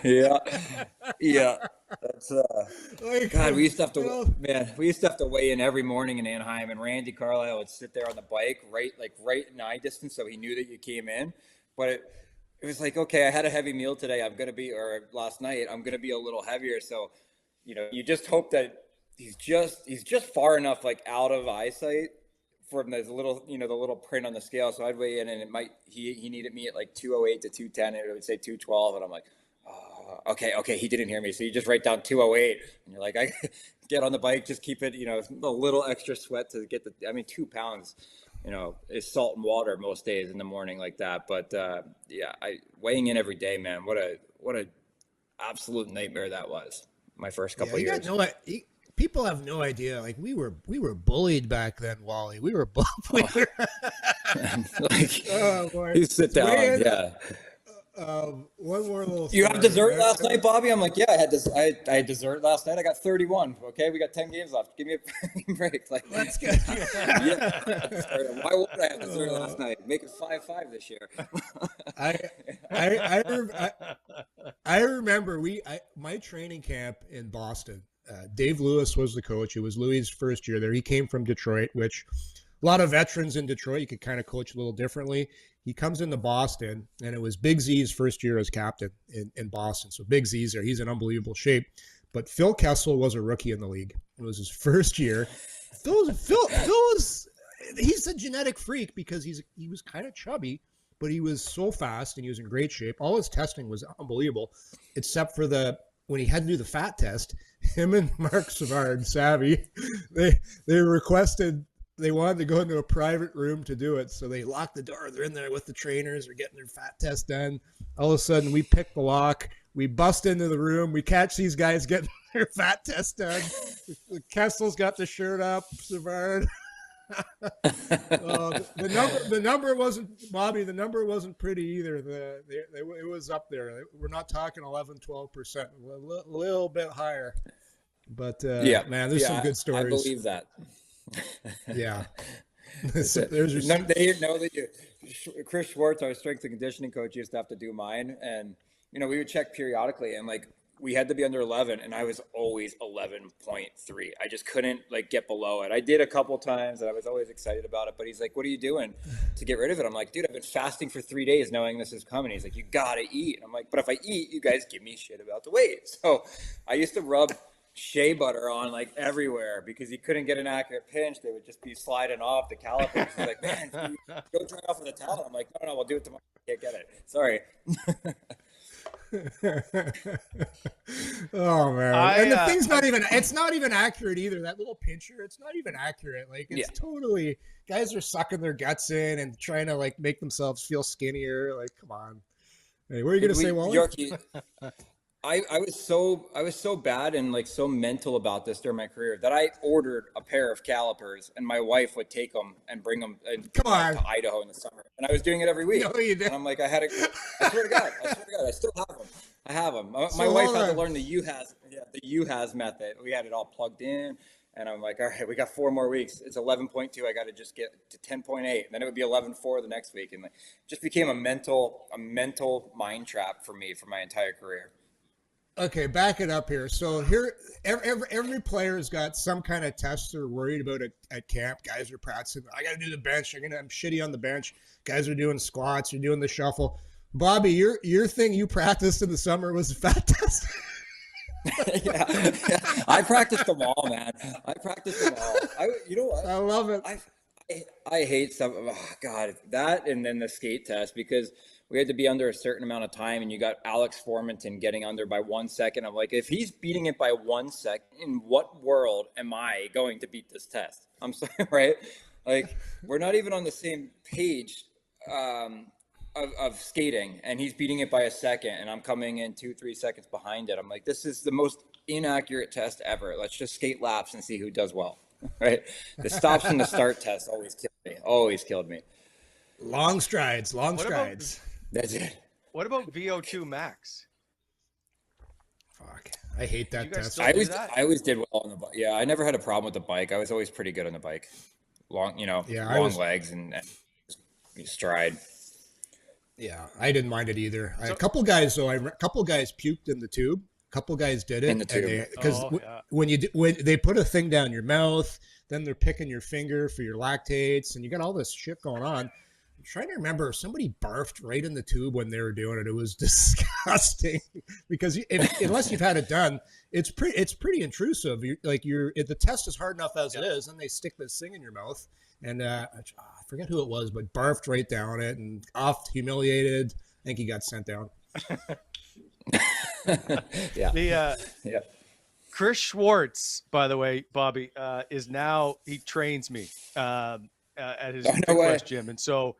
Yeah. Yeah, that's Like, God. We used to have to, well, man. We used to have to weigh in every morning in Anaheim, and Randy Carlisle would sit there on the bike, right in eye distance, so he knew that you came in. But it was like, okay, I had a heavy meal today. Or last night, I'm gonna be a little heavier. So, you just hope that he's just far enough, like, out of eyesight from the little, the little print on the scale. So I'd weigh in, and he needed me at like 208 to 210, and it would say 212, and I'm like, oh, okay, he didn't hear me. So you just write down 208, and you're like, I get on the bike, just keep it, a little extra sweat to get 2 pounds, is salt and water most days in the morning like that. But weighing in every day, man, what a absolute nightmare that was. My first couple years. People have no idea. Like we were bullied back then, Wally. We were bullied. Oh boy! You sit down. Yeah. One more little. You had dessert last night, Bobby? I'm like, yeah, I had dessert last night. I got 31. Okay, we got 10 games left. Give me a break. Like, let's go. Yeah. Why would I have dessert last night? Make it 5-5 this year. I remember my training camp in Boston. Dave Lewis was the coach. It was Louis' first year there. He came from Detroit, which a lot of veterans in Detroit, you could kind of coach a little differently. He comes into Boston, and it was Big Z's first year as captain in Boston. So Big Z's there. He's in unbelievable shape. But Phil Kessel was a rookie in the league. It was his first year. Phil was he's a genetic freak because he was kind of chubby, but he was so fast and he was in great shape. All his testing was unbelievable, except for when he had to do the fat test. Him and Mark Savard, Savvy, they requested. They wanted to go into a private room to do it, so they locked the door. They're in there with the trainers. They're getting their fat test done. All of a sudden, we pick the lock. We bust into the room. We catch these guys getting their fat test done. Kessel's got the shirt up. Savard. The number wasn't, Bobby. The number wasn't pretty either. It was up there. We're not talking 11-12%. A little bit higher. But man, there's some good stories. I believe that. Yeah. They didn't know that Chris Schwartz, our strength and conditioning coach, used to have to do mine, and we would check periodically, and like we had to be under 11, and I was always 11.3. I just couldn't get below it. I did a couple times, and I was always excited about it. But he's like, "What are you doing to get rid of it?" I'm like, "Dude, I've been fasting for 3 days, knowing this is coming." He's like, "You gotta eat." I'm like, "But if I eat, you guys give me shit about the weight." So I used to rub shea butter on everywhere because he couldn't get an accurate pinch. They would just be sliding off the calipers. He's like, "Man, go dry off with a towel." I'm like, no, we'll do it tomorrow. I can't get it. Sorry. Oh man. And the thing's it's not even accurate either. That little pincher, it's not even accurate. Totally, guys are sucking their guts in and trying to make themselves feel skinnier. Come on. Hey, what are you gonna say, Wally? Yorkie, I was so bad and so mental about this during my career that I ordered a pair of calipers, and my wife would take them and bring them to Idaho in the summer. And I was doing it every week. No, you didn't. And I'm like, I swear to God, I still have them. I have them. My wife had to learn the UHAS method. We had it all plugged in, and I'm like, all right, we got 4 more weeks. It's 11.2. I got to just get to 10.8, and then it would be 11.4 the next week, and it just became a mental mind trap for me for my entire career. Okay, back it up here. So here, every player's got some kind of test they're worried about at camp. Guys are practicing. I got to do the bench. I'm shitty on the bench. Guys are doing squats. You're doing the shuffle. Bobby, your thing you practiced in the summer was the fat test. yeah. I practiced them all, man. I practiced them all. You know what? I love it. I hate some. Oh God, that and then the skate test because we had to be under a certain amount of time, and you got Alex Formanton getting under by 1 second. I'm like, if he's beating it by 1 second, in what world am I going to beat this test? I'm sorry, right? We're not even on the same page of skating, and he's beating it by a second, and I'm coming in 2-3 seconds behind it. I'm like, this is the most inaccurate test ever. Let's just skate laps and see who does well, right? The stops and the start test always killed me. Long strides. That's it. What about VO2 max? Fuck, I hate that test. I always did well on the bike. Yeah, I never had a problem with the bike. I was always pretty good on the bike. Long legs and stride. Yeah, I didn't mind it either. A couple guys puked in the tube. couple guys did it, In the tube. because when they put a thing down your mouth, then they're picking your finger for your lactates, and you got all this shit going on. I'm trying to remember if somebody barfed right in the tube when they were doing it. It was disgusting because unless you've had it done, it's pretty intrusive. The test is hard enough as it is, and they stick this thing in your mouth, and I forget who it was, but barfed right down it and off, humiliated. I think he got sent down. Chris Schwartz, by the way, Bobby, is now, he trains me at his gym, and so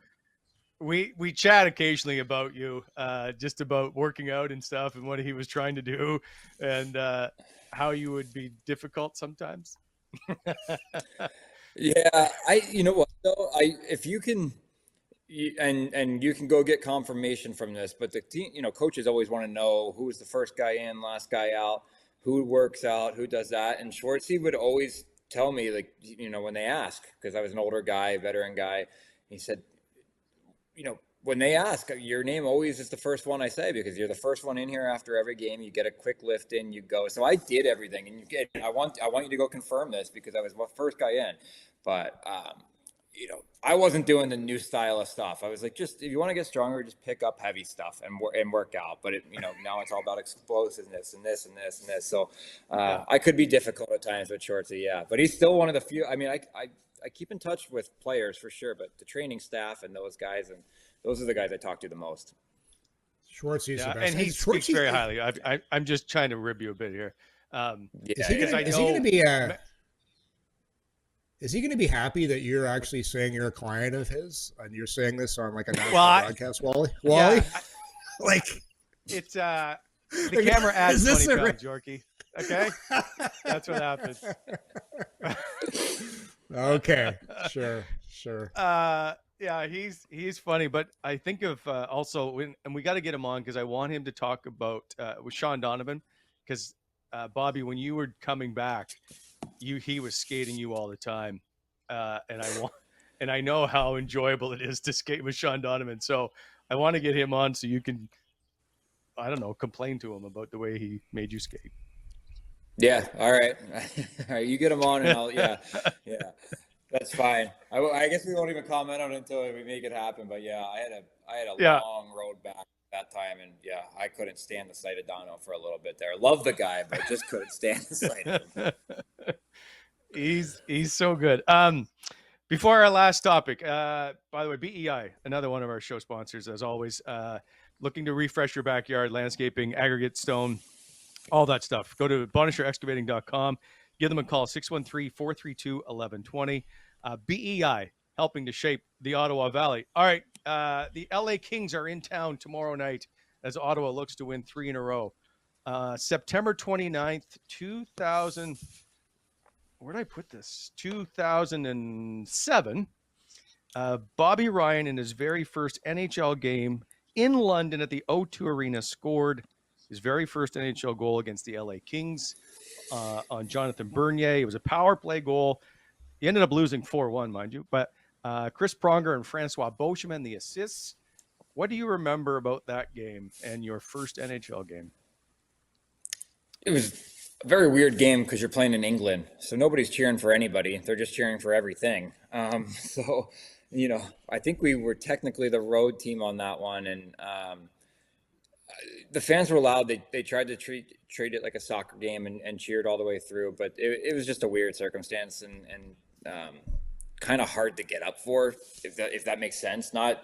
we chat occasionally about you, just about working out and stuff, and what he was trying to do, and how you would be difficult sometimes. Yeah, you know what though, if you can. And you can go get confirmation from this, but the team, coaches always want to know who was the first guy in, last guy out, who works out, who does that. And Schwartzy would always tell me, when they ask, because I was an older guy, veteran guy, he said, when they ask, your name always is the first one I say, because you're the first one in here after every game. You get a quick lift in, you go. So I did everything, and I want you to go confirm this, because I was the first guy in, but I wasn't doing the new style of stuff. I was like, just if you want to get stronger, just pick up heavy stuff and work out. But now it's all about explosiveness and this and this and this. So I could be difficult at times with Schwartzy, yeah. But he's still one of the few. I mean, I keep in touch with players for sure, but the training staff and those guys, and those are the guys I talk to the most. Schwartzy's the best. And he speaks very highly. I'm just trying to rib you a bit here. Is he going to be happy that you're actually saying you're a client of his, and you're saying this on like a national broadcast, Wally? Yeah, it's the camera adds 20 pounds, Yorkie. Okay, that's what happens. Okay, sure. Yeah, he's funny, but I think of also and we got to get him on, because I want him to talk about with Sean Donovan, because Bobby, when you were coming back, he was skating you all the time, and I know how enjoyable it is to skate with Sean Donovan. So I want to get him on so you can, I don't know, complain to him about the way he made you skate. Yeah. All right. All right. You get him on, and I'll. Yeah. That's fine. I guess we won't even comment on it until we make it happen. But yeah, I had a long road back that time, and yeah, I couldn't stand the sight of Dono for a little bit there. Love the guy, but just couldn't stand the sight of him. He's so good. Before our last topic, by the way, BEI, another one of our show sponsors, as always, looking to refresh your backyard, landscaping, aggregate, stone, all that stuff. Go to BonisherExcavating.com. Give them a call, 613-432-1120. BEI, helping to shape the Ottawa Valley. All right, the LA Kings are in town tomorrow night as Ottawa looks to win 3 in a row. September 29th, 2000. Where did I put this? 2007. Bobby Ryan, in his very first NHL game in London at the O2 Arena, scored his very first NHL goal against the LA Kings on Jonathan Bernier. It was a power play goal. He ended up losing 4-1, mind you. But Chris Pronger and Francois Beauchemin, the assists. What do you remember about that game and your first NHL game? It was a very weird game because you're playing in England. So nobody's cheering for anybody. They're just cheering for everything. So, I think we were technically the road team on that one. And the fans were loud. They tried to treat it like a soccer game and cheered all the way through. But it was just a weird circumstance and kind of hard to get up for, if that makes sense. Not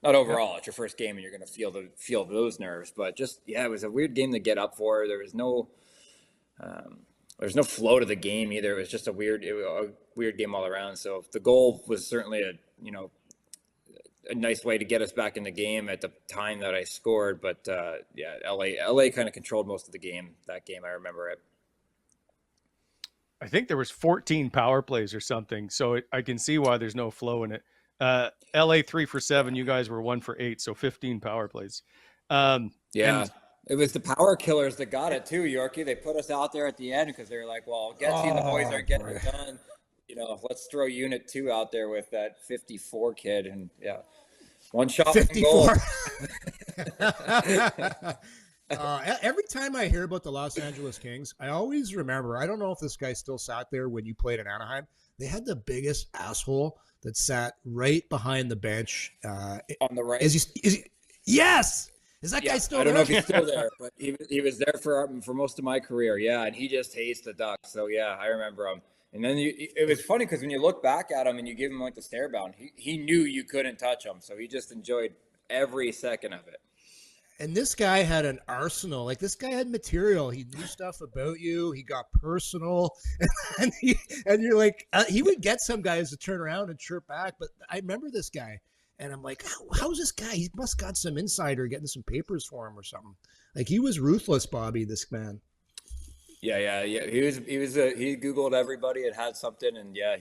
overall. It's your first game and you're going to feel those nerves. But just, it was a weird game to get up for. There was no flow to the game either. It was just a weird game all around. So the goal was certainly a nice way to get us back in the game at the time that I scored. But LA kind of controlled most of the game. That game, I remember it. I think there was 14 power plays or something. So I can see why there's no flow in it. LA 3 for 7. You guys were 1 for 8. So 15 power plays. It was the power killers that got it too, Yorkie. They put us out there at the end because they were like, well, Getsy and the boys aren't getting it done. Let's throw Unit 2 out there with that 54 kid. And one shot. 54. Every time I hear about the Los Angeles Kings, I always remember, I don't know if this guy still sat there when you played in Anaheim. They had the biggest asshole that sat right behind the bench. On the right? Yes! Is that guy still there? I don't know if he's still there, but he was there for most of my career. Yeah, and he just hates the Ducks. So, yeah, I remember him. And then it was funny because when you look back at him and you give him like the stare down, he knew you couldn't touch him. So he just enjoyed every second of it. And this guy had an arsenal. Like, this guy had material. He knew stuff about you. He got personal. And you're like, he would get some guys to turn around and chirp back. But I remember this guy. And I'm like, how's this guy? He must got some insider getting some papers for him or something. Like, he was ruthless, Bobby, this man. Yeah. He Googled everybody and had something. And, yeah,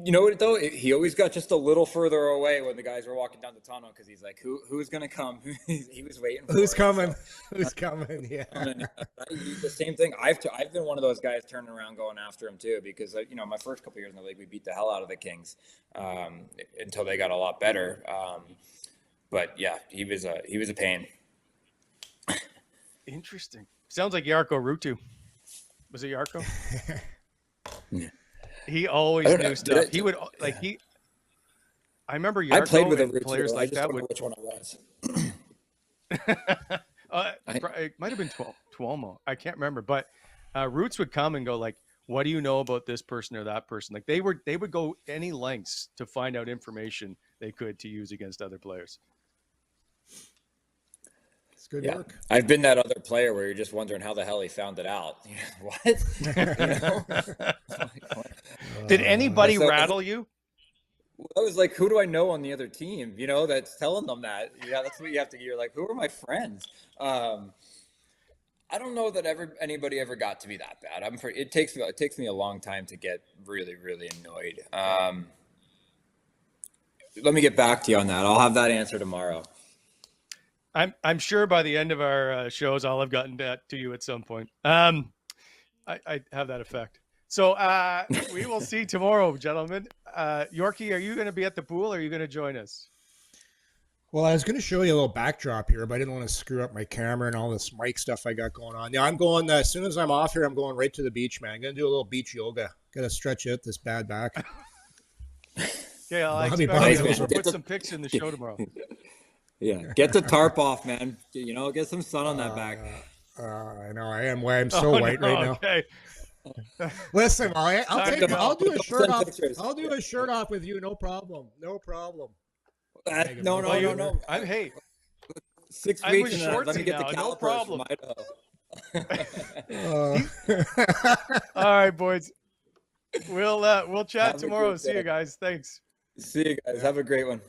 you know what, though? He always got just a little further away when the guys were walking down the tunnel because he's like, who's going to come? He was waiting for Who's coming? Who's coming? Yeah. The same thing. I've been one of those guys turning around going after him, too, because, my first couple years in the league, we beat the hell out of the Kings until they got a lot better. But, yeah, he was a pain. Interesting. Sounds like Jarkko Ruutu. Was it Jarkko? Yeah. He always knew stuff. He would I remember Jarkko. I played with players like that. Which one it was? It might have been Tuomo. I can't remember. But Roots would come and go like, "What do you know about this person or that person?" Like they would go any lengths to find out information they could to use against other players. It's good work. I've been that other player where you're just wondering how the hell he found it out. What? Did anybody rattle you? I was like, who do I know on the other team? That's telling them that. Yeah, that's what you have to. You're like, who are my friends? I don't know that anybody ever got to be that bad. It takes me a long time to get really, really annoyed. Let me get back to you on that. I'll have that answer tomorrow. I'm sure by the end of our shows, I'll have gotten that to you at some point. I have that effect. So we will see tomorrow, gentlemen. Yorkie, are you going to be at the pool or are you going to join us? Well, I was going to show you a little backdrop here, but I didn't want to screw up my camera and all this mic stuff I got going on. Yeah, I'm going, as soon as I'm off here, I'm going right to the beach, man. I'm going to do a little beach yoga. Got to stretch out this bad back. Okay, I'll put some pics in the show tomorrow. Yeah, get the tarp off, man. Get some sun on that back. I know I am. I'm so white right now. Okay. Listen, I'll do a shirt off. I'll do a shirt off with you. No problem. No. No. Hey. 6 weeks and let me get the calipers from Idaho. All right, boys. We'll chat tomorrow. See you guys. Thanks. See you guys. Have a great one.